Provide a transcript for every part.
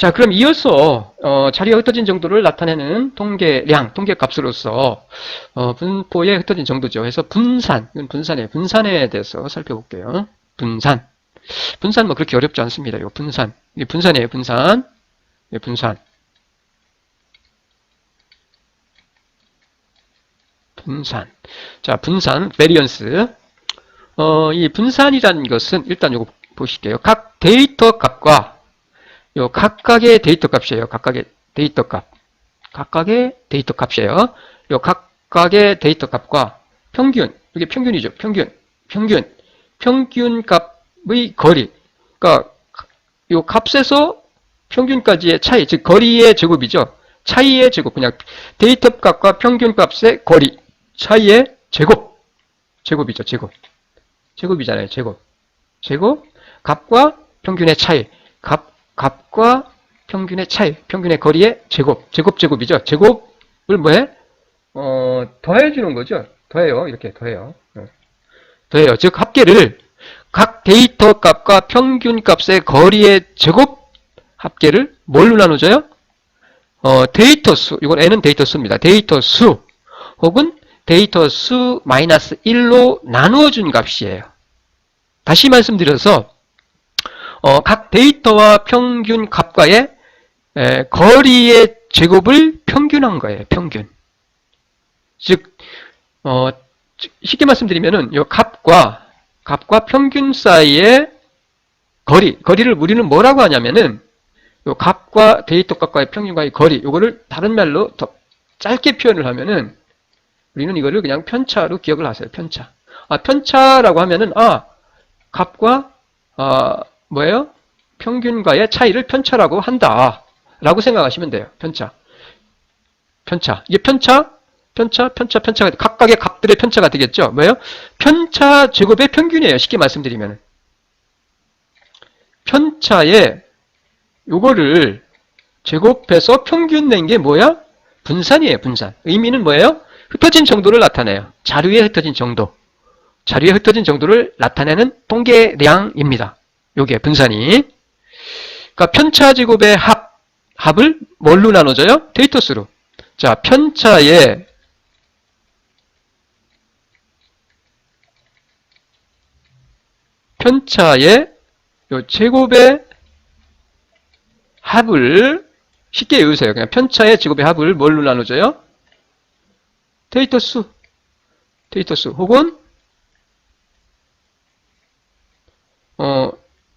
자, 그럼 이어서 자리가 흩어진 정도를 나타내는 통계량, 통계값으로서 분포의 흩어진 정도죠. 그래서 분산, 이건 분산이에요. 분산에 대해서 살펴볼게요. 분산. 분산 뭐 그렇게 어렵지 않습니다. 이거 분산. 이게 분산이에요. 분산. 네, 분산. 분산. 자, 분산, 베리언스. 이 분산이라는 것은 일단 요거 보실게요. 각 데이터 값과 요 각각의 데이터 값이에요. 각각의 데이터 값. 각각의 데이터 값이에요. 요 각각의 데이터 값과 평균. 이게 평균이죠. 평균 값의 거리. 그러니까 요 값에서 평균까지의 차이, 즉 거리의 제곱이죠. 차이의 제곱. 그냥 데이터 값과 평균 값의 거리. 차이의 제곱. 제곱이죠. 제곱이잖아요. 제곱. 값과 평균의 차이. 값과 평균의 차이. 평균의 거리의 제곱이죠. 제곱을 뭐해? 더해주는 거죠. 더해요. 이렇게 더해요. 더해요. 즉, 합계를 각 데이터 값과 평균 값의 거리의 제곱 합계를 뭘로 나눠줘요? 데이터 수. 이건 n은 데이터 수입니다. 데이터 수. 혹은 데이터 수 마이너스 1로 나누어준 값이에요. 다시 말씀드려서 각 데이터와 평균 값과의 거리의 제곱을 평균한 거예요. 평균. 즉 쉽게 말씀드리면은 요 값과 평균 사이의 거리를 우리는 뭐라고 하냐면은 요 값과 데이터 값과의 평균과의 거리, 요거를 다른 말로 더 짧게 표현을 하면은 우리는 이거를 그냥 편차로 기억을 하세요. 편차. 편차라고 하면은 값과 뭐예요? 평균과의 차이를 편차라고 한다. 라고 생각하시면 돼요. 편차. 이게 편차가 각각의 값들의 편차가 되겠죠. 뭐예요? 편차 제곱의 평균이에요. 쉽게 말씀드리면. 편차에 요거를 제곱해서 평균 낸 게 뭐야? 분산이에요. 분산. 의미는 뭐예요? 흩어진 정도를 나타내요. 자료에 흩어진 정도. 자료에 흩어진 정도를 나타내는 통계량입니다. 요게 분산이. 그러니까 편차 제곱의 합을 뭘로 나눠져요? 데이터 수로. 자, 편차의 요 제곱의 합을 쉽게 외우세요. 그냥 편차의 제곱의 합을 뭘로 나눠져요? 데이터 수.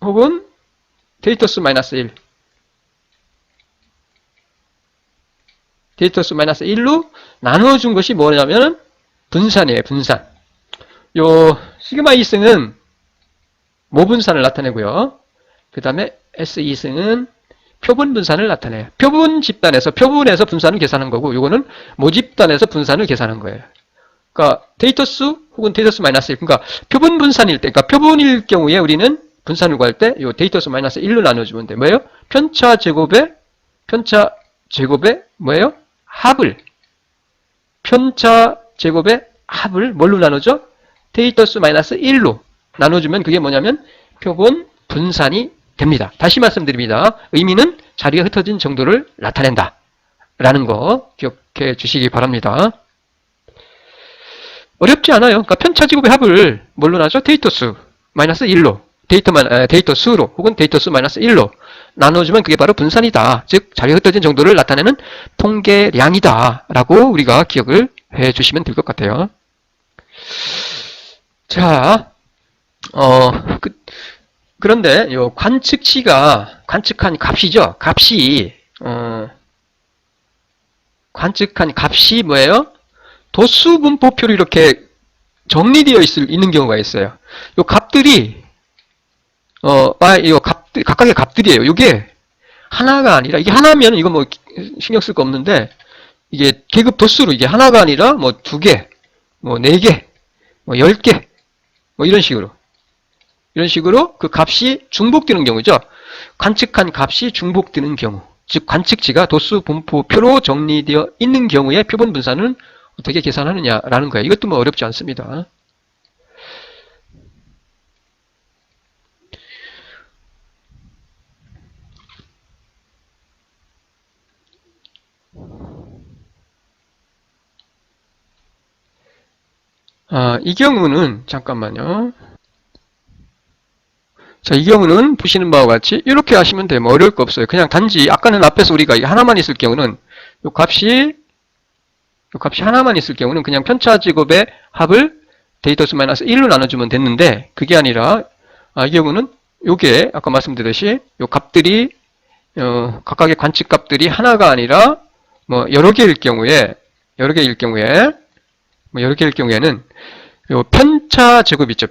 혹은 데이터 수 마이너스 1. 데이터 수 마이너스 1로 나누어준 것이 뭐냐면 분산이에요. 분산. 요 시그마 2승은 모분산을 나타내고요. 그 다음에 S2승은 표분 분산을 나타내요. 표분 집단에서 표분에서 분산을 계산한 거고 요거는 모집단에서 분산을 계산한 거예요. 그러니까 데이터 수 혹은 데이터 수 마이너스 1. 그러니까 표분 분산일 때, 그러니까 표분일 경우에 우리는 분산을 구할 때 요 데이터 수 마이너스 1로 나눠주면 돼. 뭐예요? 편차 제곱의 뭐예요? 합을. 편차 제곱의 합을 뭘로 나누죠? 데이터 수 마이너스 1로 나눠주면 그게 뭐냐면 표본 분산이 됩니다. 다시 말씀드립니다. 의미는 자리가 흩어진 정도를 나타낸다. 라는 거 기억해 주시기 바랍니다. 어렵지 않아요. 그러니까 편차 제곱의 합을 뭘로 나누죠? 데이터 수 마이너스 1로. 데이터 수로 혹은 데이터 수 마이너스 1로 나눠주면 그게 바로 분산이다. 즉 자리가 흩어진 정도를 나타내는 통계량이다. 라고 우리가 기억을 해 주시면 될 것 같아요. 자, 그런데 요 관측치가 관측한 값이죠. 관측한 값이 뭐예요? 도수 분포표로 이렇게 정리되어 있는 경우가 있어요. 요 값들이 각각의 값들이에요. 이게 하나가 아니라, 이게 하나면 이거 뭐 신경 쓸 거 없는데, 이게 계급 도수로 이게 하나가 아니라 뭐 2개, 뭐 4개, 뭐 10개, 뭐 이런 식으로 그 값이 중복되는 경우죠. 관측한 값이 중복되는 경우. 즉, 관측치가 도수 분포표로 정리되어 있는 경우에 표본 분산은 어떻게 계산하느냐라는 거예요. 이것도 뭐 어렵지 않습니다. 이 경우는 잠깐만요. 자, 이 경우는 보시는 바와 같이 이렇게 하시면 돼요. 뭐 어려울 거 없어요. 그냥 단지 아까는 앞에서 우리가 이게 하나만 있을 경우는 요 값이 하나만 있을 경우는 그냥 편차 제곱의 합을 데이터 수 마이너스 1로 나눠주면 됐는데, 그게 아니라 이 경우는 요게 아까 말씀드렸듯이 요 값들이 각각의 관측 값들이 하나가 아니라 뭐 여러 개일 경우에는 요 편차 제곱 있죠.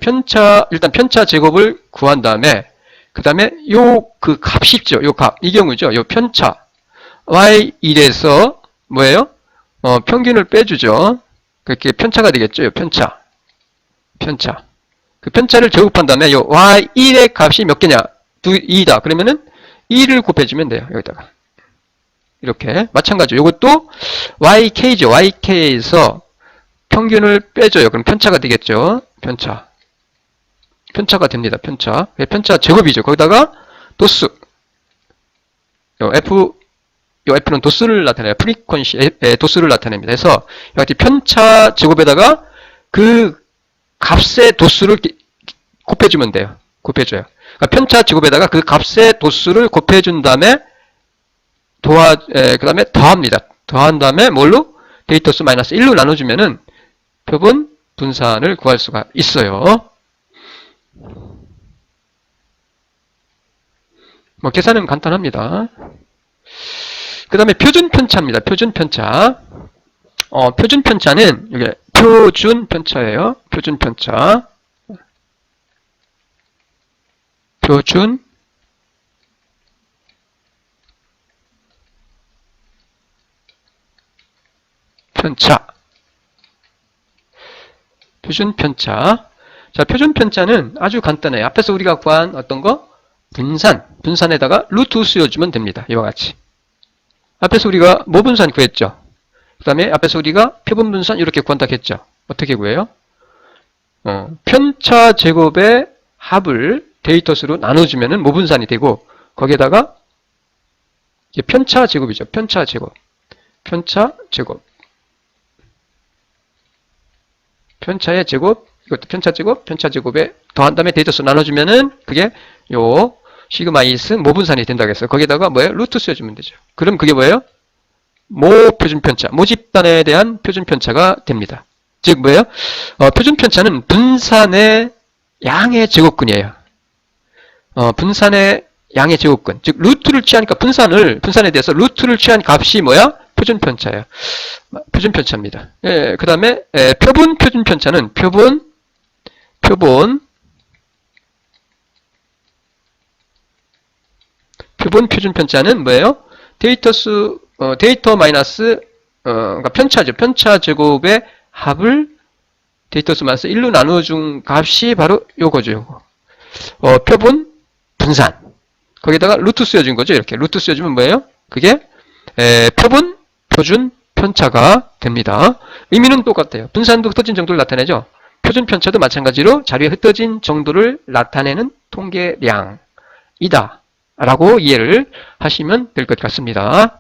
일단 편차 제곱을 구한 다음에, 그 다음에 그 값이 있죠. 요 값. 이 경우죠. 요 편차. y1에서 뭐예요? 평균을 빼주죠. 그렇게 편차가 되겠죠. 요 편차. 그 편차를 제곱한 다음에 요 y1의 값이 몇 개냐? 2다. 그러면은 2를 곱해주면 돼요. 여기다가. 이렇게. 마찬가지로 요것도 YK죠. YK에서 평균을 빼줘요. 그럼 편차가 되겠죠. 편차가 됩니다. 편차 제곱이죠. 거기다가 도수. 요 F는 도수를 나타내요. 프리퀀시의 도수를 나타냅니다. 그래서 여기 편차 제곱에다가 그 값의 도수를 곱해주면 돼요. 곱해줘요. 그러니까 편차 제곱에다가 그 값의 도수를 곱해준 다음에 그 다음에 더합니다. 더한 다음에 뭘로? 데이터 수 마이너스 1로 나눠주면은 표본 분산을 구할 수가 있어요. 뭐 계산은 간단합니다. 그 다음에 표준 편차입니다. 표준 편차는 이게 표준 편차예요. 표준 편차. 표준 편차. 자, 표준 편차는 아주 간단해요. 앞에서 우리가 구한 어떤 거? 분산에다가 루트 씌워주면 됩니다. 이와 같이. 앞에서 우리가 뭐 분산 구했죠? 그 다음에 앞에서 우리가 표본 분산 이렇게 구한다 했죠? 어떻게 구해요? 편차 제곱의 합을 데이터 수로 나눠주면은 뭐 분산이 되고, 거기에다가 이게 편차 제곱이죠. 편차 제곱. 편차의 제곱, 이것도 편차 제곱에 더한 다음에 데이터 수 나눠주면은 그게 요 시그마 이승 모분산이 된다고 했어요. 거기다가 뭐예요? 루트 씌워주면 되죠. 그럼 그게 뭐예요? 모표준 편차, 모집단에 대한 표준 편차가 됩니다. 즉 뭐예요? 표준 편차는 분산의 양의 제곱근이에요. 분산의 양의 제곱근. 즉 루트를 취하니까 분산에 대해서 루트를 취한 값이 뭐야? 표준 편차예요. 표준 편차입니다. 예, 그 다음에 표본 표준 편차는 표본 표준 편차는 뭐예요? 데이터 마이너스 그러니까 편차죠. 편차 제곱의 합을 데이터 수 마이너스 1로 나눠준 값이 바로 요거죠. 표본 분산. 거기다가 루트 씌워준 거죠. 이렇게 루트 씌워주면 뭐예요? 그게 표본 표준 편차가 됩니다. 의미는 똑같아요. 분산도 흩어진 정도를 나타내죠. 표준 편차도 마찬가지로 자료에 흩어진 정도를 나타내는 통계량이다 라고 이해를 하시면 될 것 같습니다.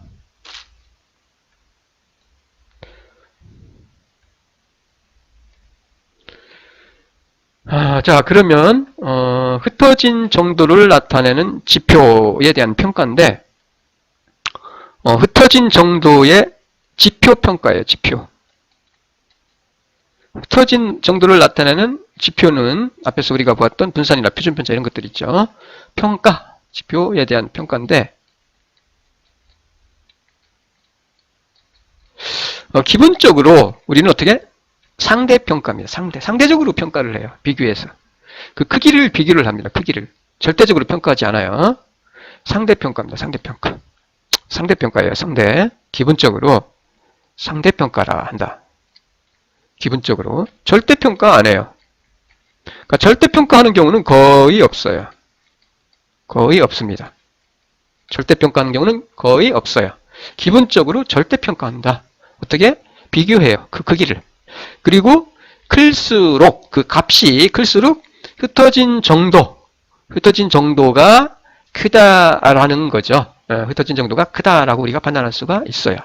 자, 그러면 흩어진 정도를 나타내는 지표에 대한 평가인데, 흩어진 정도의 지표 평가예요. 지표. 흩어진 정도를 나타내는 지표는 앞에서 우리가 보았던 분산이나 표준편차 이런 것들 있죠. 평가, 지표에 대한 평가인데, 기본적으로 우리는 어떻게? 상대평가입니다. 상대적으로 평가를 해요. 비교해서. 그 크기를 비교를 합니다. 크기를. 절대적으로 평가하지 않아요. 상대평가입니다. 상대평가예요. 기본적으로 상대평가라 한다. 기본적으로. 절대평가 안 해요. 그러니까 절대평가하는 경우는 거의 없어요. 거의 없습니다. 절대평가하는 경우는 거의 없어요. 기본적으로 절대평가한다. 어떻게? 비교해요. 그 크기를. 그리고 클수록, 그 값이 클수록 흩어진 정도가 크다라는 거죠. 흩어진 정도가 크다라고 우리가 판단할 수가 있어요.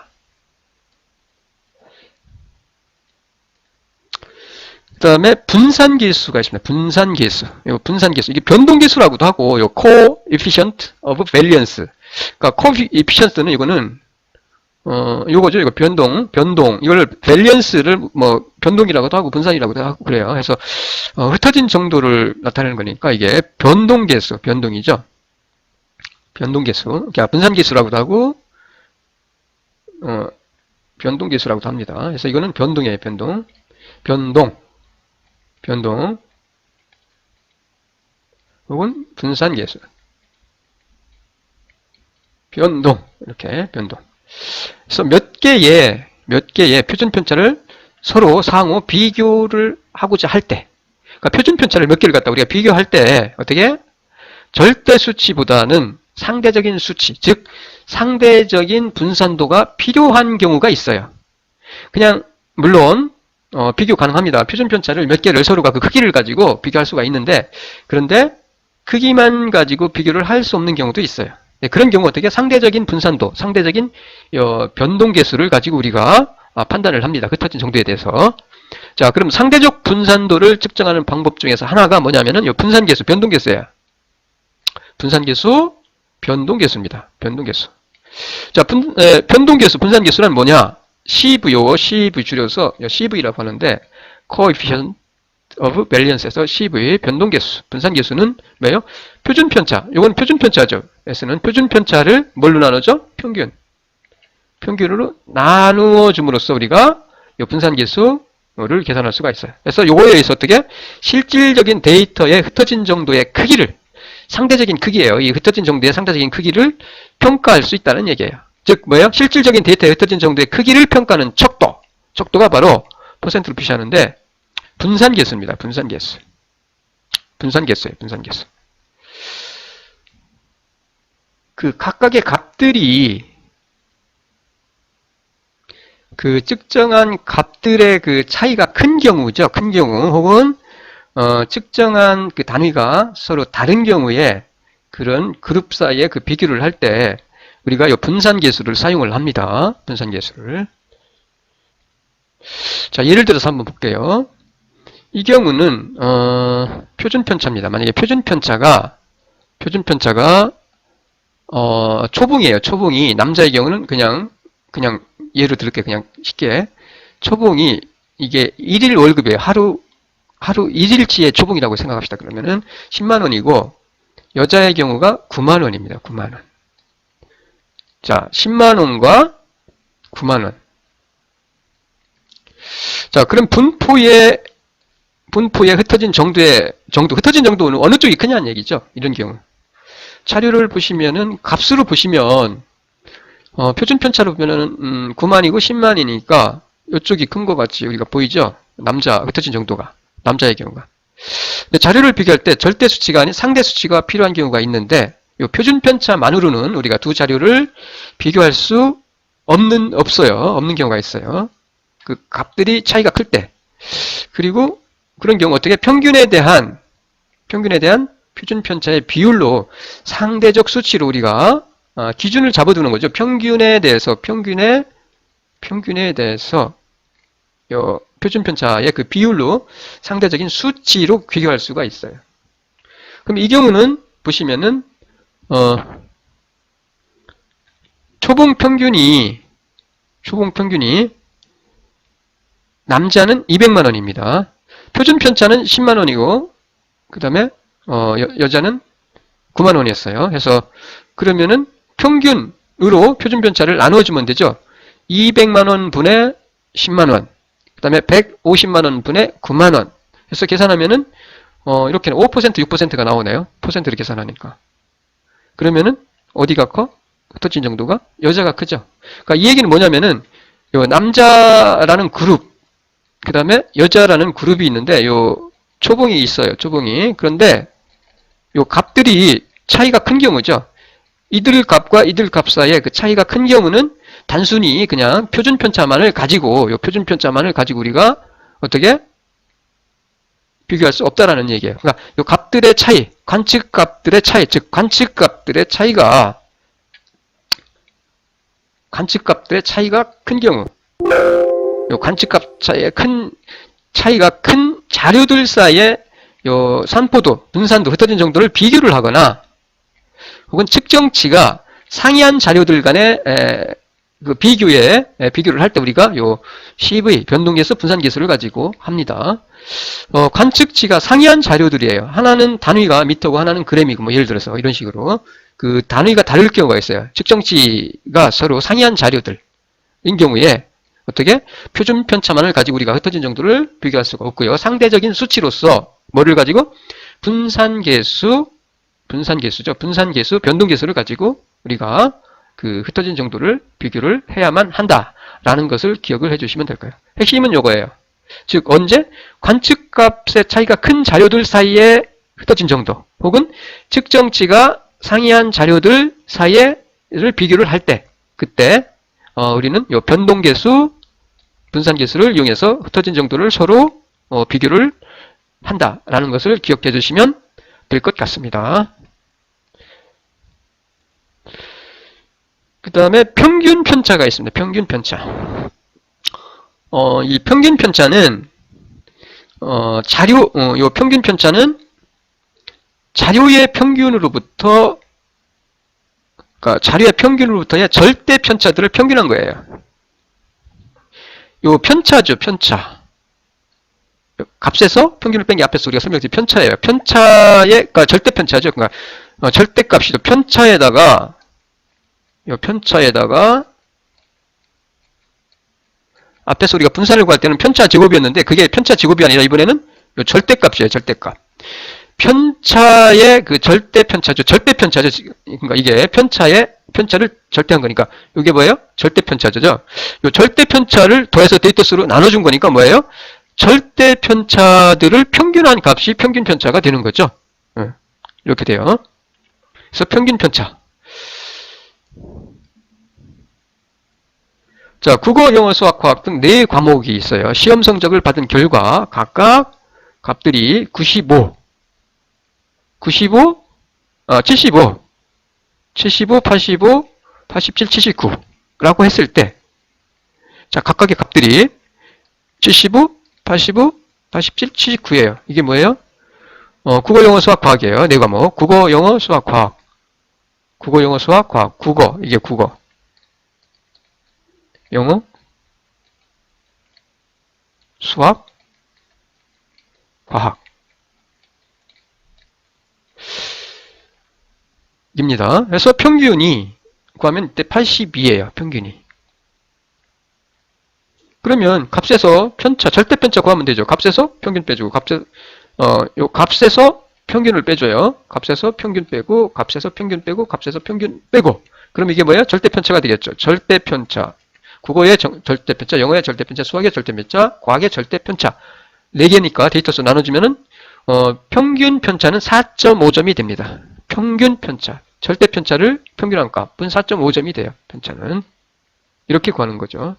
다음에 분산계수가 있습니다. 분산계수. 요 분산계수. 이게 변동계수라고도 하고, 요 coefficient of variance. 그러니까 coefficient는 이거는, 요거죠. 이거 변동. 이걸 variance를 뭐, 변동이라고도 하고, 분산이라고도 하고, 그래요. 그래서, 흩어진 정도를 나타내는 거니까, 이게 변동계수, 변동이죠. 변동계수. 그러니까 분산계수라고도 하고, 변동계수라고도 합니다. 그래서 이거는 변동이에요, 변동. 변동. 혹은 분산계수. 변동. 이렇게, 변동. 그래서 몇 개의 표준편차를 서로 상호 비교를 하고자 할 때, 그러니까 표준편차를 몇 개를 갖다 우리가 비교할 때, 어떻게? 절대 수치보다는 상대적인 수치, 즉, 상대적인 분산도가 필요한 경우가 있어요. 그냥, 물론, 비교 가능합니다. 표준편차를 몇 개를 서로가 그 크기를 가지고 비교할 수가 있는데, 그런데 크기만 가지고 비교를 할 수 없는 경우도 있어요. 네, 그런 경우 어떻게? 상대적인 분산도, 상대적인 변동계수를 가지고 우리가 판단을 합니다. 흩어진 정도에 대해서. 자, 그럼 상대적 분산도를 측정하는 방법 중에서 하나가 뭐냐면은 요 분산계수, 변동계수예요. 분산계수, 변동계수입니다. 변동계수. 자, 변동계수, 분산계수란 뭐냐? CV 줄여서 CV라고 하는데 coefficient of variance에서 CV 변동계수, 분산계수는 뭐예요? 표준편차. 이건 표준편차죠. S는 표준편차를 뭘로 나누죠? 평균으로 나누어 줌으로써 우리가 이 분산계수를 계산할 수가 있어요. 그래서 요거에 의해서 어떻게? 실질적인 데이터의 흩어진 정도의 크기를, 상대적인 크기예요. 이 흩어진 정도의 상대적인 크기를 평가할 수 있다는 얘기예요. 즉 뭐예요? 실질적인 데이터의 흩어진 정도의 크기를 평가하는 척도. 척도가 바로 퍼센트로 표시하는데 분산계수입니다. 분산계수예요. 분산계수. 그 각각의 값들이 그 측정한 값들의 그 차이가 큰 경우죠. 큰 경우 혹은 측정한 그 단위가 서로 다른 경우에 그런 그룹 사이에 그 비교를 할 때 우리가 이 분산계수를 사용을 합니다. 분산계수를. 자, 예를 들어서 한번 볼게요. 이 경우는 표준편차입니다. 만약에 표준편차가 초봉이에요. 초봉이 남자의 경우는 그냥 예를 들을게요. 그냥 쉽게 초봉이 이게 1일 월급이에요. 하루 1일치의 초봉이라고 생각합시다. 그러면은 10만 원이고 여자의 경우가 9만 원입니다. 9만 원. 자, 10만 원과 9만 원. 자, 그럼 분포의 흩어진 흩어진 정도는 어느 쪽이 크냐는 얘기죠. 이런 경우. 자료를 보시면은, 값으로 보시면, 표준편차로 보면은, 9만이고 10만이니까, 이쪽이 큰 것 같이 우리가 보이죠? 흩어진 정도가. 남자의 경우가. 근데 자료를 비교할 때 절대 수치가 아닌 상대 수치가 필요한 경우가 있는데, 이 표준편차만으로는 우리가 두 자료를 비교할 수 없어요. 없는 경우가 있어요. 그 값들이 차이가 클 때. 그리고 그런 경우 어떻게 평균에 대한 표준편차의 비율로 상대적 수치로 우리가 기준을 잡아두는 거죠. 평균에 대해서 표준편차의 그 비율로 상대적인 수치로 비교할 수가 있어요. 그럼 이 경우는 보시면은 초봉 평균이 남자는 200만 원입니다. 표준편차는 10만 원이고 그 다음에 여자는 9만 원이었어요. 그래서 그러면은 평균으로 표준편차를 나누어주면 되죠. 200만 원 분의 10만 원, 그 다음에 150만 원 분의 9만 원. 그래서 계산하면은 이렇게 5%, 6%가 나오네요. 퍼센트로 계산하니까. 그러면은 어디가 커? 흩어진 정도가 여자가 크죠. 그러니까 이 얘기는 뭐냐면은 요 남자라는 그룹, 그 다음에 여자라는 그룹이 있는데 요 초봉이 있어요. 초봉이. 그런데 요 값들이 차이가 큰 경우죠. 이들 값과 이들 값 사이에 그 차이가 큰 경우는 단순히 그냥 표준편차만을 가지고 우리가 어떻게 비교할 수 없다라는 얘기예요. 그러니까 요 값들의 차이, 관측값들의 차이, 즉 관측값들의 차이가 큰 경우, 요 관측값 차이가 큰 자료들 사이에 요 산포도, 분산도, 흩어진 정도를 비교를 하거나 혹은 측정치가 상이한 자료들 간의 그 비교를 할 때 우리가 요 CV, 변동계수, 분산계수를 가지고 합니다. 관측치가 상이한 자료들이에요. 하나는 단위가 미터고 하나는 그램이고 뭐 예를 들어서 이런 식으로 그 단위가 다를 경우가 있어요. 측정치가 서로 상이한 자료들인 경우에 어떻게? 표준 편차만을 가지고 우리가 흩어진 정도를 비교할 수가 없고요. 상대적인 수치로서 뭐를 가지고? 분산계수죠. 분산계수, 변동계수를 가지고 우리가 그 흩어진 정도를 비교를 해야만 한다라는 것을 기억을 해주시면 될까요? 핵심은 요거예요. 즉 언제? 관측값의 차이가 큰 자료들 사이에 흩어진 정도 혹은 측정치가 상이한 자료들 사이에를 비교를 할 때 그때 우리는 요 변동계수, 분산계수를 이용해서 흩어진 정도를 서로 비교를 한다라는 것을 기억해 주시면 될 것 같습니다. 그 다음에 평균 편차가 있습니다. 평균 편차. 이 평균 편차는 요 평균 편차는 자료의 평균으로부터 그러니까 자료의 평균으로부터의 절대 편차들을 평균한 거예요. 요 편차죠, 편차. 값에서 평균을 뺀 게 앞에서 우리가 설명드린 편차예요. 그러니까 절대 편차죠. 그러니까 절대값이죠. 편차에다가 앞에서 우리가 분산을 구할 때는 편차 제곱이었는데 그게 편차 제곱이 아니라 이번에는 요 절대값이에요. 절대값. 편차의 그 절대 편차죠. 절대 편차죠. 그러니까 이게 편차를 절대한 거니까 이게 뭐예요? 절대 편차죠. 요 절대 편차를 더해서 데이터수로 나눠준 거니까 뭐예요? 절대 편차들을 평균한 값이 평균 편차가 되는 거죠. 이렇게 돼요. 그래서 평균 편차. 자, 국어, 영어, 수학, 과학 등 4과목이 있어요. 시험 성적을 받은 결과 각각 값들이 75, 75, 85, 87, 79라고 했을 때, 자, 각각의 값들이 75, 85, 87, 79예요. 이게 뭐예요? 국어, 영어, 수학, 과학이에요. 4과목. 국어, 영어, 수학, 과학. 국어, 영어, 수학, 과학. 국어, 이게 국어. 영어, 수학, 과학 입니다. 그래서 평균이 구하면 이때 82예요. 평균이. 그러면 값에서 편차, 절대 편차 구하면 되죠. 값에서 평균 빼주고 요 값에서 평균을 빼줘요. 값에서 평균 빼고 값에서 평균 빼고 값에서 평균 빼고 그럼 이게 뭐예요? 절대 편차가 되겠죠. 절대 편차. 국어의 절대 편차, 영어의 절대 편차, 수학의 절대 편차, 과학의 절대 편차 4개니까 데이터수 나눠주면은 평균 편차는 4.5점이 됩니다. 평균 편차, 절대 편차를 평균한 값은 4.5점이 돼요. 편차는 이렇게 구하는 거죠.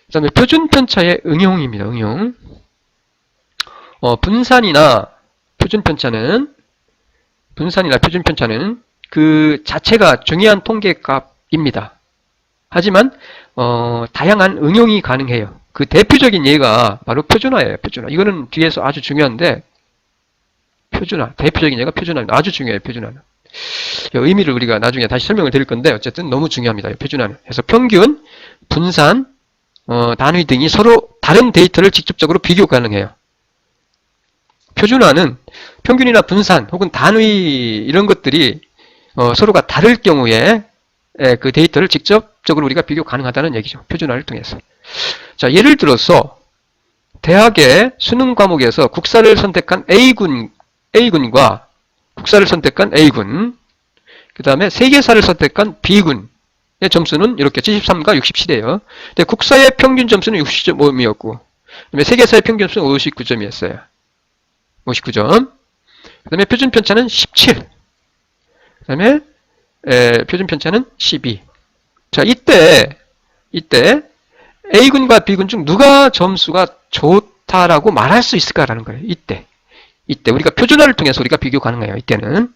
그 다음에 표준 편차의 응용입니다. 응용. 분산이나 표준 편차는 그 자체가 중요한 통계값입니다. 하지만 다양한 응용이 가능해요. 그 대표적인 예가 바로 표준화예요. 표준화. 이거는 뒤에서 아주 중요한데 표준화. 대표적인 예가 표준화입니다. 아주 중요해요. 표준화는. 의미를 우리가 나중에 다시 설명을 드릴 건데 어쨌든 너무 중요합니다. 표준화는. 그래서 평균, 분산, 단위 등이 서로 다른 데이터를 직접적으로 비교 가능해요. 표준화는 평균이나 분산 혹은 단위 이런 것들이 서로가 다를 경우에 그 데이터를 직접적으로 우리가 비교 가능하다는 얘기죠. 표준화를 통해서. 자, 예를 들어서 대학의 수능 과목에서 국사를 선택한 A군과 국사를 선택한 A군, 그 다음에 세계사를 선택한 B군의 점수는 이렇게 73과 67이에요. 근데 국사의 평균 점수는 60.5점이었고, 그 다음에 세계사의 평균 점수는 59점이었어요. 59점. 그 다음에 표준 편차는 17. 그 다음에 표준 편차는 12. 자, 이때 A군과 B군 중 누가 점수가 좋다라고 말할 수 있을까라는 거예요. 이때 우리가 표준화를 통해서 우리가 비교 가능해요. 이때는.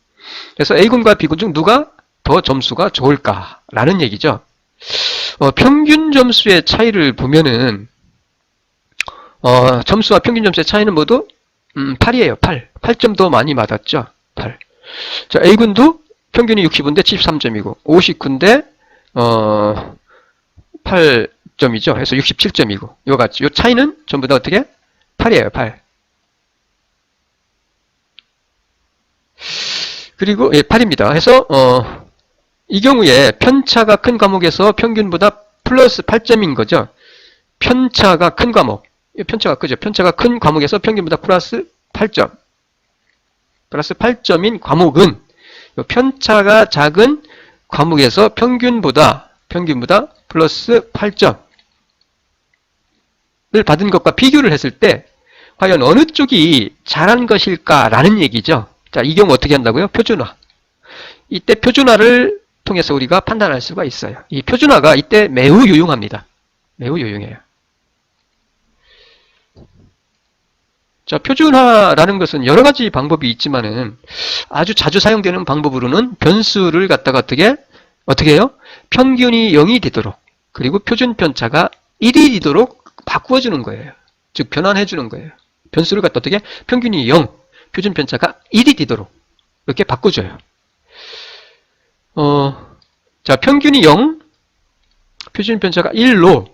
그래서 A군과 B군 중 누가 더 점수가 좋을까라는 얘기죠. 평균 점수의 차이를 보면은 점수와 평균 점수의 차이는 모두 8이에요. 8. 8점 더 많이 맞았죠. 8. 자, A군도 평균이 60인데 73점이고 59인데 8점이죠. 해서 67점이고 요 같이 요 차이는 전부 다 어떻게? 8이에요. 8. 그리고 8입니다. 해서 이 경우에 편차가 큰 과목에서 평균보다 플러스 8점인 거죠. 편차가 큰 과목. 편차가 크죠. 편차가 큰 과목에서 평균보다 플러스 8점. 플러스 8점인 과목은 편차가 작은 과목에서 평균보다 플러스 8점을 받은 것과 비교를 했을 때 과연 어느 쪽이 잘한 것일까라는 얘기죠. 자, 이 경우 어떻게 한다고요? 표준화. 이때 표준화를 통해서 우리가 판단할 수가 있어요. 이 표준화가 이때 매우 유용합니다. 매우 유용해요. 자, 표준화라는 것은 여러 가지 방법이 있지만은 아주 자주 사용되는 방법으로는 변수를 갖다가 어떻게 해요? 평균이 0이 되도록 그리고 표준 편차가 1이 되도록 바꾸어주는 거예요. 즉 변환해 주는 거예요. 변수를 갖다 어떻게? 평균이 0, 표준 편차가 1이 되도록 이렇게 바꿔줘요. 자, 평균이 0, 표준 편차가 1로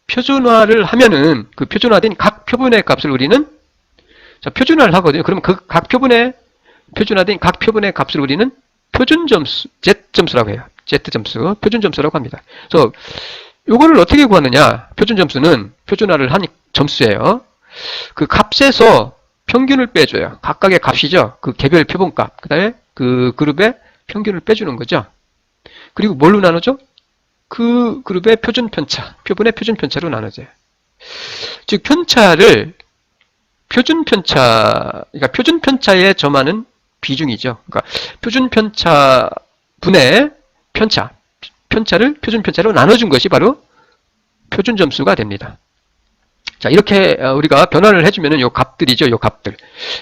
표준화를 하면은 그 표준화된 각 표본의 값을 우리는 자, 표준화를 하거든요. 그러면 그 각 표본의 표준화된 각 표본의 값을 우리는 표준점수, Z점수라고 해요. Z점수, 표준점수라고 합니다. 그래서 요거를 어떻게 구하느냐? 표준점수는 표준화를 한 점수예요. 그 값에서 평균을 빼줘요. 각각의 값이죠. 그 개별 표본값. 그 다음에 그 그룹의 평균을 빼주는 거죠. 그리고 뭘로 나누죠? 그 그룹의 표준 편차, 표본의 표준 편차로 나눠져요. 즉 편차를 표준 편차에 점하는 비중이죠. 그러니까 표준 편차 분의 편차를 표준 편차로 나눠준 것이 바로 표준 점수가 됩니다. 자, 이렇게 우리가 변환을 해주면은 요 값들이죠. 요 값들.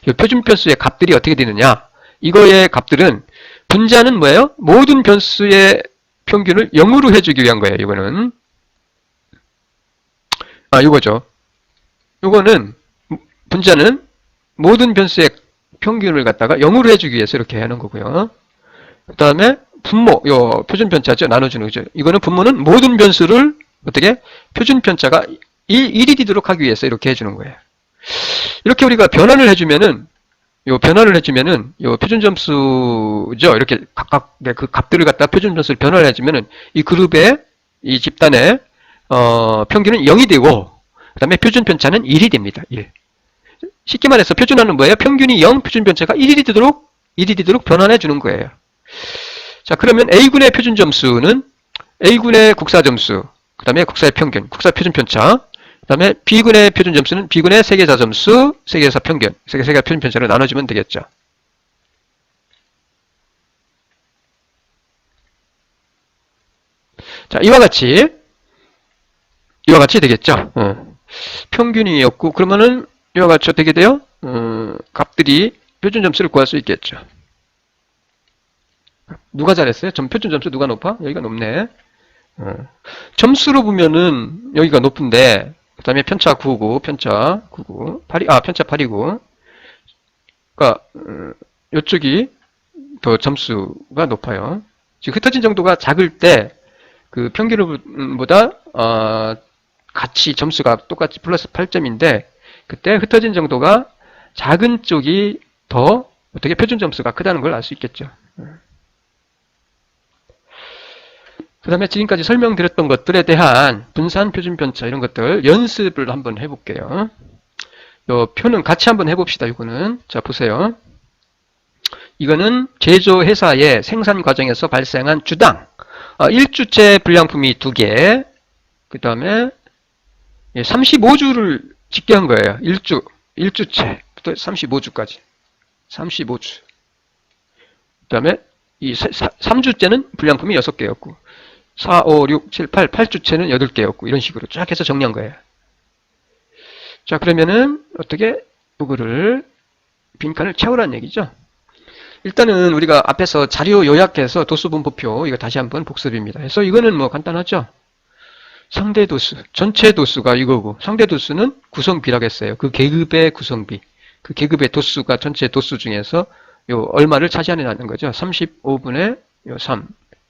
요 표준 변수의 값들이 어떻게 되느냐? 이거의 값들은 분자는 뭐예요? 모든 변수의 평균을 0으로 해주기 위한 거예요. 이거는 요거죠. 요거는 분자는 모든 변수의 평균을 갖다가 0으로 해주기 위해서 이렇게 하는 거고요. 그 다음에 분모, 요 표준 편차죠. 나눠주는 거죠. 이거는 분모는 모든 변수를 어떻게? 표준 편차가 1이 되도록 하기 위해서 이렇게 해주는 거예요. 이렇게 우리가 변환을 해주면은, 요 표준 점수죠. 이렇게 각각 그 값들을 갖다 표준 점수를 변환을 해주면은 이 그룹의, 이 집단의, 평균은 0이 되고, 그 다음에 표준 편차는 1이 됩니다. 1. 쉽게 말해서 표준화는 뭐예요? 평균이 0, 표준 편차가 1이 되도록 변환해 주는 거예요. 자, 그러면 A군의 표준 점수는 A군의 국사 점수, 그 다음에 국사의 평균, 국사 표준 편차, 그 다음에 B군의 표준 점수는 B군의 세계사 점수, 세계사 평균, 세계사 표준 편차로 나눠주면 되겠죠. 자, 이와 같이 되겠죠. 평균이었고, 그러면은 이와 같이 어떻게 돼요? 값들이 표준 점수를 구할 수 있겠죠. 누가 잘했어요? 표준 점수 누가 높아? 여기가 높네. 점수로 보면은 여기가 높은데, 그 다음에 편차 9고, 편차 8이고, 그러니까 이쪽이 더 점수가 높아요. 지금 흩어진 정도가 작을 때 그 평균보다 같이 점수가 똑같이 플러스 8점인데 그때 흩어진 정도가 작은 쪽이 더 어떻게 표준 점수가 크다는 걸 알 수 있겠죠. 그 다음에 지금까지 설명드렸던 것들에 대한 분산, 표준 편차 이런 것들 연습을 한번 해볼게요. 요 표는 같이 한번 해봅시다. 이거는 자 보세요. 이거는 제조회사의 생산 과정에서 발생한 주당 1주째 불량품이 2개, 그 다음에 35주를 집계한 거예요. 1주째부터 35주까지. 35주. 그 다음에 이 3주째는 불량품이 6개였고, 4, 5, 6, 7, 8주째는 8개였고, 이런 식으로 쫙 해서 정리한 거예요. 자, 그러면은 어떻게 이거를 빈칸을 채우라는 얘기죠. 일단은 우리가 앞에서 자료 요약해서 도수분포표 이거 다시 한번 복습입니다. 그래서 이거는 뭐 간단하죠. 상대 도수, 전체 도수가 이거고, 상대 도수는 구성비라고 했어요. 그 계급의 구성비. 그 계급의 도수가 전체 도수 중에서 요 얼마를 차지하느냐는 거죠. 35분의 요 3.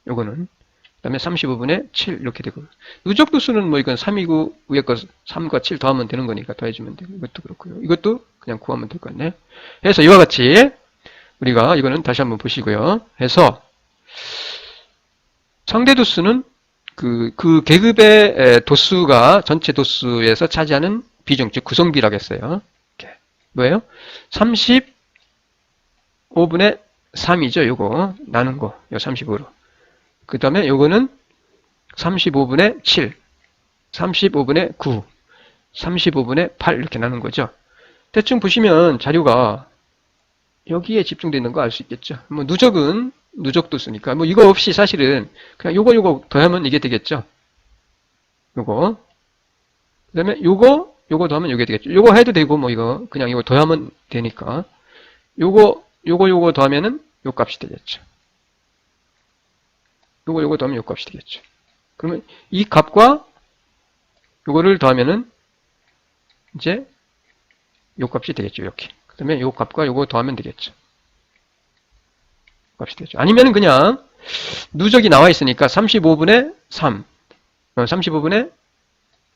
요거는. 그 다음에 35분의 7 이렇게 되고. 누적 도수는 뭐 이건 3이고 위에 거 3과 7 더하면 되는 거니까 더해주면 되고. 이것도 그렇고요. 이것도 그냥 구하면 될 것 같네. 해서 이와 같이 우리가 이거는 다시 한번 보시고요. 해서 상대 도수는 그 계급의 도수가 전체 도수에서 차지하는 비중, 즉 구성비라고 했어요. 이렇게. 뭐예요? 35분의 3이죠. 요거 나눈 거. 요 35로. 그 다음에 요거는 35분의 7, 35분의 9, 35분의 8 이렇게 나눈 거죠. 대충 보시면 자료가 여기에 집중되어 있는 거 알 수 있겠죠. 뭐 누적은 누적도수니까 뭐 이거 없이 사실은 그냥 요거 더하면 이게 되겠죠. 요거 그 다음에 요거 더하면 이게 되겠죠. 요거 해도 되고 뭐 이거 그냥 이거 더하면 되니까 요거 더하면은 요 값이 되겠죠. 요거 더하면 요 값이 되겠죠. 그러면 이 값과 요거를 더하면은 이제 요 값이 되겠죠. 이렇게. 그 다음에 요 값과 요거 더하면 되겠죠. 값이 되죠. 아니면 그냥 누적이 나와 있으니까 35분의 3, 35분의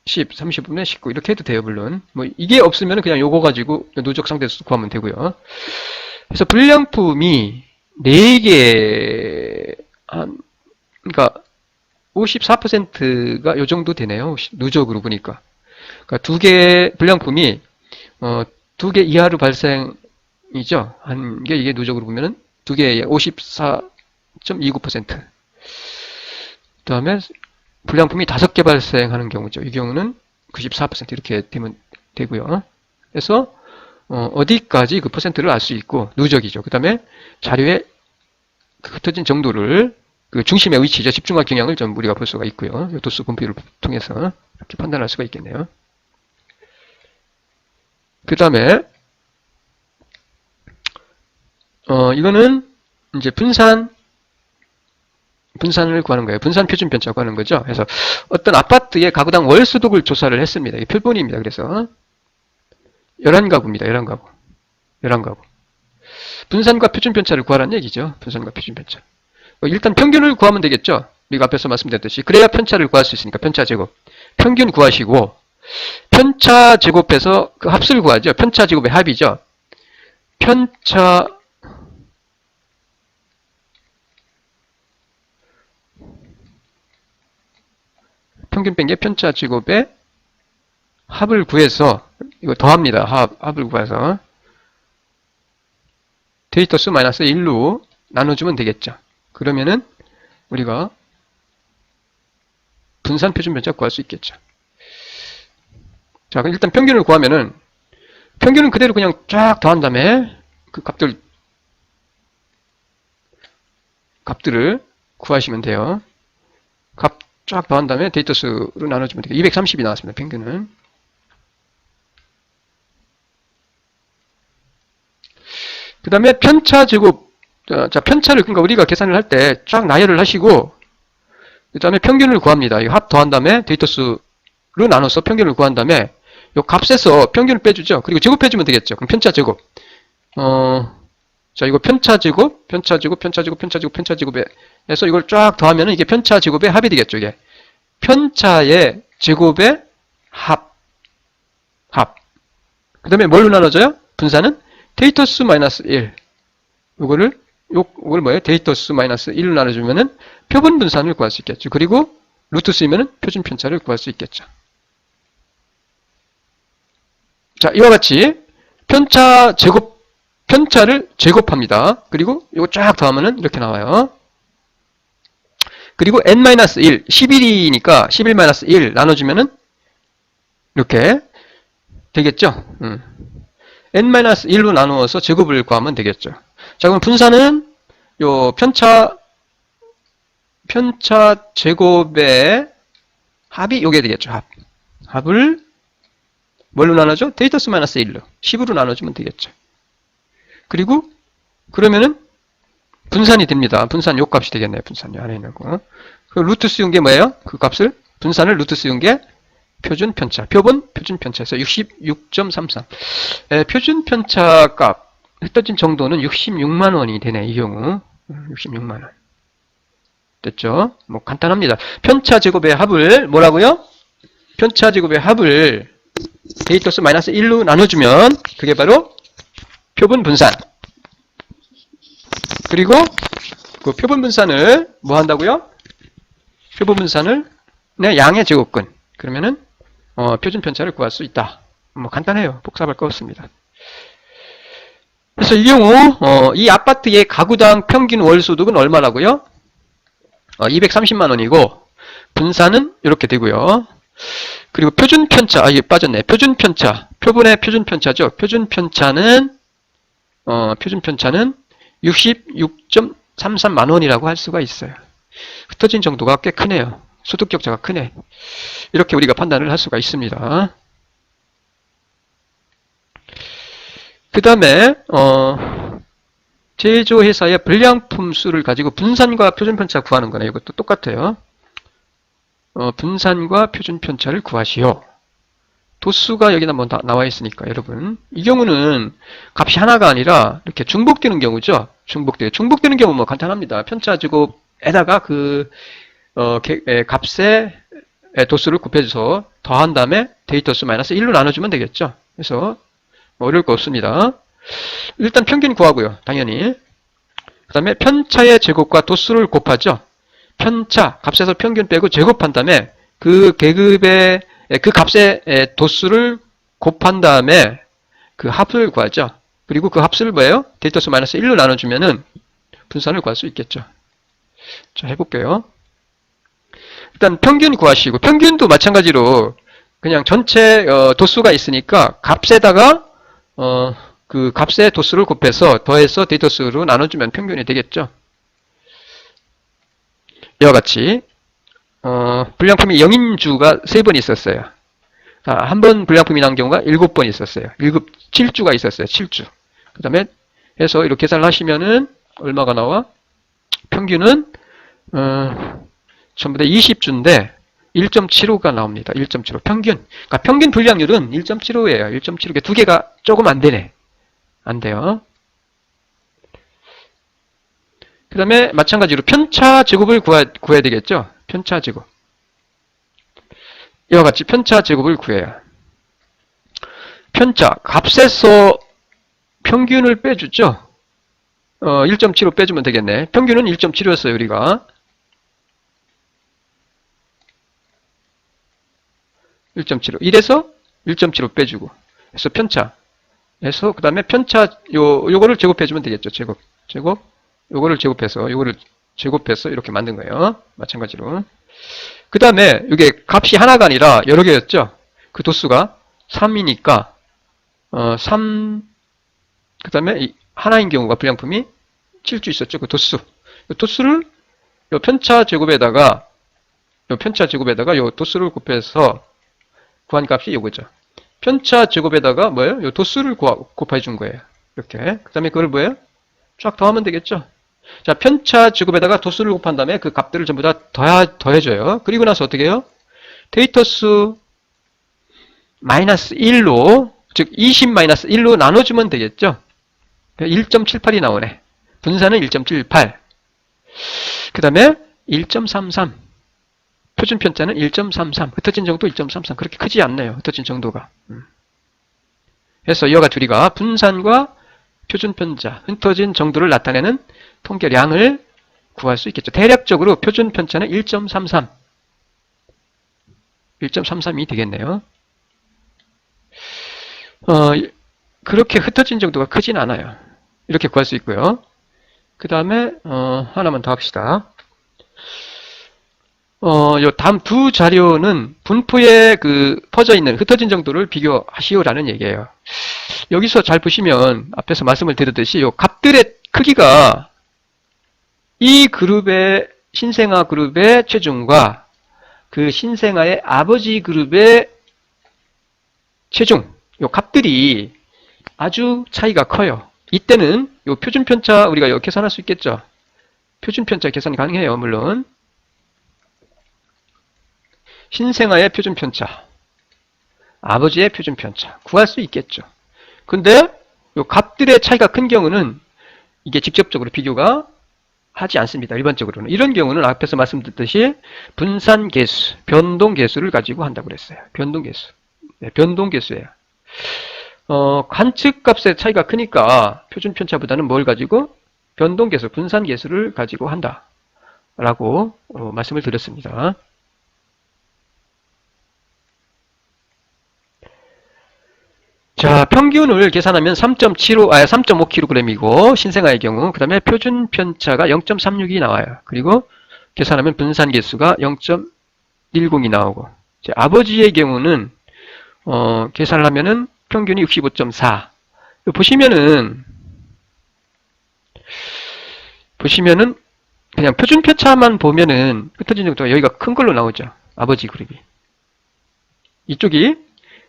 10, 35분의 19 이렇게 해도 돼요. 물론 뭐 이게 없으면 그냥 요거 가지고 누적 상대수 구하면 되고요. 그래서 불량품이 4개 그러니까 54%가 요 정도 되네요. 누적으로 보니까. 그러니까 2개 불량품이 2개 이하로 발생이죠. 한 게 이게 누적으로 보면은 2개에 54.29%. 그 다음에 불량품이 5개 발생하는 경우죠. 이 경우는 94% 이렇게 되면 되고요. 그래서 어디까지 그 퍼센트를 알 수 있고 누적이죠. 그 다음에 자료의 흩어진 정도를 그 중심의 위치죠. 집중화 경향을 좀 우리가 볼 수가 있고요. 도수 분표를 통해서 이렇게 판단할 수가 있겠네요. 그 다음에 이거는 이제 분산을 구하는 거예요. 분산 표준 편차 구하는 거죠. 그래서 어떤 아파트의 가구당 월 소득을 조사를 했습니다. 이게 표본입니다. 그래서 11가구입니다. 11가구. 분산과 표준 편차를 구하라는 얘기죠. 분산과 표준 편차. 일단 평균을 구하면 되겠죠. 우리가 앞에서 말씀드렸듯이. 그래야 편차를 구할 수 있으니까 편차 제곱. 평균 구하시고 편차 제곱해서 그 합수를 구하죠. 편차 제곱의 합이죠. 평균 뺀 게 편차 제곱의 합을 구해서 이거 더합니다. 합을 구해서 데이터 수 마이너스 1로 나눠주면 되겠죠. 그러면은 우리가 분산 표준 편차 구할 수 있겠죠. 자, 그럼 일단 평균을 구하면은 평균은 그대로 그냥 쫙 더한 다음에 그 값들을 구하시면 돼요. 값 쫙 더한 다음에 데이터 수로 나눠주면 돼요. 230이 나왔습니다. 평균은. 그 다음에 편차 제곱. 자, 편차를 그러니까 우리가 계산을 할 때 쫙 나열을 하시고 그 다음에 평균을 구합니다. 이 합 더한 다음에 데이터 수로 나눠서 평균을 구한 다음에 이 값에서 평균을 빼주죠. 그리고 제곱해주면 되겠죠. 그럼 편차 제곱. 자, 이거 편차 제곱에 해서 이걸 쫙 더하면 이게 편차 제곱의 합이 되겠죠. 이게 편차의 제곱의 합. 그 다음에 뭘로 나눠져요? 분산은 데이터 수 마이너스 1. 이걸 뭐예요? 데이터 수 마이너스 1로 나눠주면은 표본 분산을 구할 수 있겠죠. 그리고 루트 쓰이면은 표준 편차를 구할 수 있겠죠. 자, 이와 같이 편차를 제곱합니다. 그리고 이거 쫙 더하면은 이렇게 나와요. 그리고 n-1, 11이니까 11-1 나눠주면은 이렇게 되겠죠. n-1로 나누어서 제곱을 구하면 되겠죠. 자, 그럼 분산은 요 편차 제곱의 합이 요게 되겠죠. 합을 뭘로 나눠줘? 데이터 수 마이너스 1로 10으로 나눠주면 되겠죠. 그리고 그러면은 분산이 됩니다. 분산 요 값이 되겠네요. 분산 요 안에 있는 거. 그 루트 씌운 게 뭐예요? 그 값을 분산을 루트 씌운 게 표준 편차. 표본 표준 편차에서 66.33. 표준 편차 값 흩어진 정도는 66만 원이 되네. 이 경우 66만 원. 됐죠? 뭐 간단합니다. 편차 제곱의 합을 뭐라고요? 편차 제곱의 합을 데이터수 마이너스 1로 나눠주면 그게 바로 표본 분산. 그리고 그 표본 분산을 뭐 한다고요? 표본 분산을 양의 제곱근. 그러면은 표준 편차를 구할 수 있다. 뭐 간단해요. 복잡할 거 없습니다. 그래서 이 경우 이 아파트의 가구당 평균 월소득은 얼마라고요? 230만 원이고 분산은 이렇게 되고요. 그리고 표준 편차, 이게 빠졌네. 표준 편차, 표본의 표준 편차죠. 표준 편차는 66.33만 원이라고 할 수가 있어요. 흩어진 정도가 꽤 크네요. 소득 격차가 크네. 이렇게 우리가 판단을 할 수가 있습니다. 그 다음에 제조회사의 불량품 수를 가지고 분산과 표준 편차 구하는 거네. 이것도 똑같아요. 분산과 표준 편차를 구하시오. 도수가 여기 한번 나와 있으니까 여러분, 이 경우는 값이 하나가 아니라 이렇게 중복되는 경우죠. 중복되는 경우 뭐 간단합니다. 편차 제곱에다가 그 값의 도수를 곱해줘서 더한 다음에 데이터수 마이너스 1로 나눠주면 되겠죠. 그래서 뭐 어려울 거 없습니다. 일단 평균 구하고요. 당연히. 그 다음에 편차의 제곱과 도수를 곱하죠. 편차, 값에서 평균 빼고 제곱한 다음에 그 계급의 그 값의 도수를 곱한 다음에 그 합을 구하죠. 그리고 그 합수를 뭐예요? 데이터수 마이너스 1로 나눠주면은 분산을 구할 수 있겠죠. 자, 해볼게요. 일단 평균 구하시고, 평균도 마찬가지로 그냥 전체 도수가 있으니까 값에다가 그 값의 도수를 곱해서 더해서 데이터수로 나눠주면 평균이 되겠죠. 이와 같이 불량품이 0인주가 3번 있었어요. 한 번 불량품이 난 경우가 7번 있었어요. 7주가 있었어요. 7주. 그 다음에 해서 이렇게 계산을 하시면은 얼마가 나와? 평균은 전부 다 20주인데 1.75가 나옵니다. 1.75 평균. 그러니까 평균 불량률은 1.75예요. 1.75. 두 개가 조금 안 되네. 안 돼요. 그 다음에 마찬가지로 편차 제곱을 구해야 되겠죠. 편차 제곱. 이와 같이 편차 제곱을 구해요. 편차 값에서 평균을 빼주죠. 1.75 빼주면 되겠네. 평균은 1.75였어요. 우리가 1.75 1에서 1.75 빼주고 그래서 편차 해서 그 다음에 편차 요거를 제곱해주면 되겠죠. 제곱 요거를 제곱해서 이렇게 만든 거예요. 마찬가지로 그 다음에 이게 값이 하나가 아니라 여러 개였죠. 그 도수가 3이니까 3 그 다음에 하나인 경우가 불량품이 7주 있었죠. 그 도수를 요 편차 제곱에다가 요 도수를 곱해서 구한 값이 요거죠. 편차 제곱에다가 뭐예요? 요 도수를 곱해 준 거예요. 이렇게. 그 다음에 그걸 뭐예요? 쫙 더하면 되겠죠. 자, 편차 제곱에다가 도수를 곱한 다음에 그 값들을 전부 다 더해줘요. 그리고 나서 어떻게 해요? 데이터수 마이너스 1로, 즉 20 마이너스 1로 나눠주면 되겠죠. 1.78이 나오네. 분산은 1.78. 그 다음에 1.33. 표준 편차는 1.33. 흩어진 정도 1.33. 그렇게 크지 않네요. 흩어진 정도가. 그래서 이와 같이 우리가 분산과 표준 편차, 흩어진 정도를 나타내는 통계량을 구할 수 있겠죠. 대략적으로 표준 편차는 1.33. 1.33이 되겠네요. 그렇게 흩어진 정도가 크진 않아요. 이렇게 구할 수 있고요. 그 다음에 하나만 더 합시다. 요 다음 두 자료는 분포에 퍼져 있는 흩어진 정도를 비교하시오라는 얘기예요. 여기서 잘 보시면 앞에서 말씀을 드렸듯이 요 값들의 크기가 이 그룹의 신생아 그룹의 체중과 그 신생아의 아버지 그룹의 체중, 요 값들이 아주 차이가 커요. 이때는 요 표준 편차 우리가 이렇게 계산할 수 있겠죠. 표준 편차 계산이 가능해요, 물론. 신생아의 표준편차, 아버지의 표준편차 구할 수 있겠죠. 근데 요 값들의 차이가 큰 경우는 이게 직접적으로 비교가 하지 않습니다. 일반적으로는. 이런 경우는 앞에서 말씀드렸듯이 분산계수, 변동계수를 가지고 한다고 그랬어요. 변동계수. 네, 변동계수예요. 관측값의 차이가 크니까 표준편차보다는 뭘 가지고? 변동계수, 분산계수를 가지고 한다. 라고 말씀을 드렸습니다. 자, 평균을 계산하면 3.5kg이고 신생아의 경우, 그 다음에 표준 편차가 0.36이 나와요. 그리고 계산하면 분산 개수가 0.10이 나오고, 이제 아버지의 경우는 계산을 하면은 평균이 65.4. 보시면은 그냥 표준 편차만 보면은 흩어진 정도가 여기가 큰 걸로 나오죠. 아버지 그룹이. 이쪽이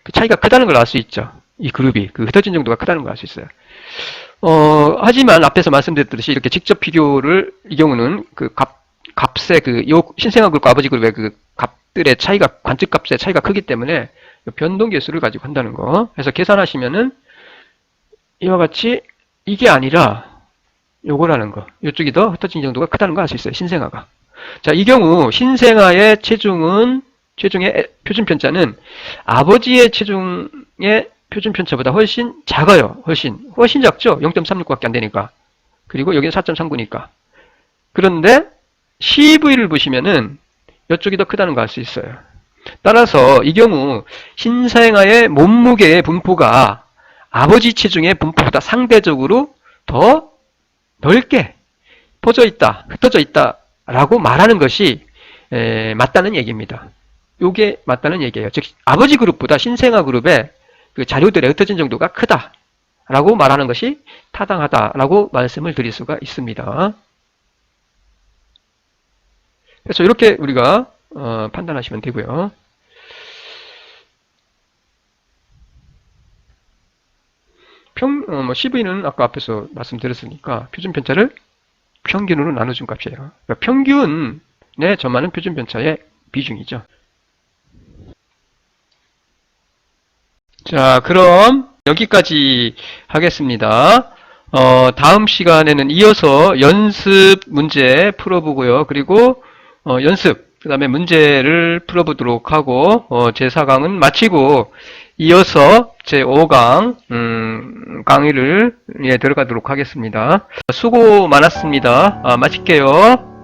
그 차이가 크다는 걸 알 수 있죠. 이 그룹이 그 흩어진 정도가 크다는 걸 알 수 있어요. 하지만 앞에서 말씀드렸듯이 이렇게 직접 비교를 이 경우는 그 값의 요 신생아 그룹과 아버지 그룹의 그 값들의 차이가 관측 값의 차이가 크기 때문에 변동 계수를 가지고 한다는 거. 그래서 계산하시면은 이와 같이 이게 아니라 요거라는 거. 이쪽이 더 흩어진 정도가 크다는 걸 알 수 있어요. 신생아가. 자, 이 경우 신생아의 체중의 표준 편차는 아버지의 체중의 표준 편차보다 훨씬 작아요. 훨씬 작죠. 0.36밖에 안 되니까. 그리고 여기는 4.39니까. 그런데 CV를 보시면은 이쪽이 더 크다는 걸 알 수 있어요. 따라서 이 경우 신생아의 몸무게의 분포가 아버지 체중의 분포보다 상대적으로 더 넓게 퍼져 있다, 흩어져 있다 라고 말하는 것이 맞다는 얘기입니다. 요게 맞다는 얘기예요. 즉 아버지 그룹보다 신생아 그룹의 그 자료들의 흩어진 정도가 크다 라고 말하는 것이 타당하다라고 말씀을 드릴 수가 있습니다. 그래서 이렇게 우리가 판단하시면 되고요. CV는 아까 앞에서 말씀드렸으니까 표준편차를 평균으로 나눠준 값이에요. 그러니까 평균에 점하는 표준편차의 비중이죠. 자, 그럼 여기까지 하겠습니다. 다음 시간에는 이어서 연습 문제 풀어보고요. 그리고 연습, 그 다음에 문제를 풀어보도록 하고 제4강은 마치고 이어서 제5강 강의를 들어가도록 하겠습니다. 수고 많았습니다. 마칠게요.